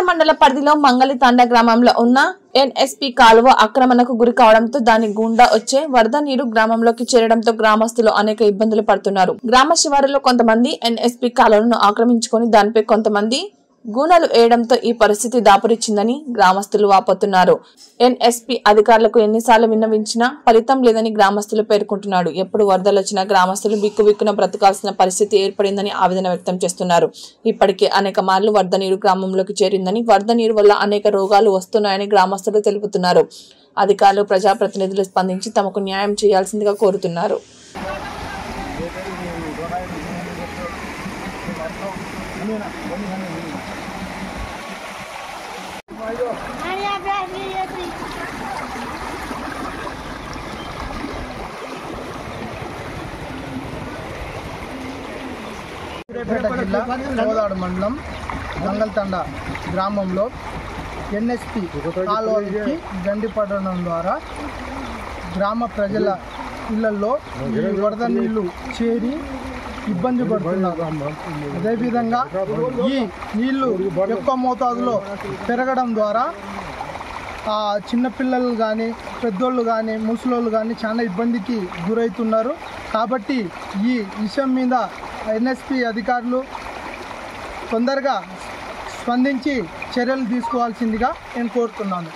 మండల పరిధిలో మంగళితాండ గ్రామంలో ఉన్న ఎన్ఎస్పి కాలువ ఆక్రమణకు గురి కావడంతో దాని గుండా వచ్చే వరద నీరు గ్రామంలోకి చేరడంతో గ్రామస్తులు అనేక ఇబ్బందులు పడుతున్నారు. గ్రామ శివారులో కొంతమంది ఎన్ఎస్పి కాలువను ఆక్రమించుకొని దానిపై కొంతమంది గూనలు వేయడంతో ఈ పరిస్థితి దాపురిచ్చిందని గ్రామస్తులు వాపోతున్నారు. ఎన్ఎస్పి అధికారులకు ఎన్నిసార్లు విన్నవించినా ఫలితం లేదని గ్రామస్తులు పేర్కొంటున్నారు. ఎప్పుడు వరదలు వచ్చినా గ్రామస్తులు బిక్కుబిక్కున బ్రతకాల్సిన పరిస్థితి ఏర్పడిందని ఆవేదన వ్యక్తం చేస్తున్నారు. ఇప్పటికే అనేక మార్లు వరద నీరు గ్రామంలోకి చేరిందని, వరద నీరు వల్ల అనేక రోగాలు వస్తున్నాయని గ్రామస్తులు తెలుపుతున్నారు. అధికారులు, ప్రజాప్రతినిధులు స్పందించి తమకు న్యాయం చేయాల్సిందిగా కోరుతున్నారు. జిల్లా కోదాడు మండలం మంగళతండ గ్రామంలో ఎన్ఎస్పి కాలువకి గండి పడడం ద్వారా గ్రామ ప్రజల ఇళ్లలో వరద నీళ్లు చేరి ఇబ్బంది పడుతున్నారు. అదేవిధంగా ఈ నీళ్లు ఎక్కువ మోతాదులో పెరగడం ద్వారా చిన్నపిల్లలు కానీ, పెద్దోళ్ళు కానీ, ముసలోళ్ళు కానీ చాలా ఇబ్బందికి గురవుతున్నారు. కాబట్టి ఈ విషయం మీద ఎన్ఎస్పి అధికారులు తొందరగా స్పందించి చర్యలు తీసుకోవాల్సిందిగా నేను కోరుతున్నాను.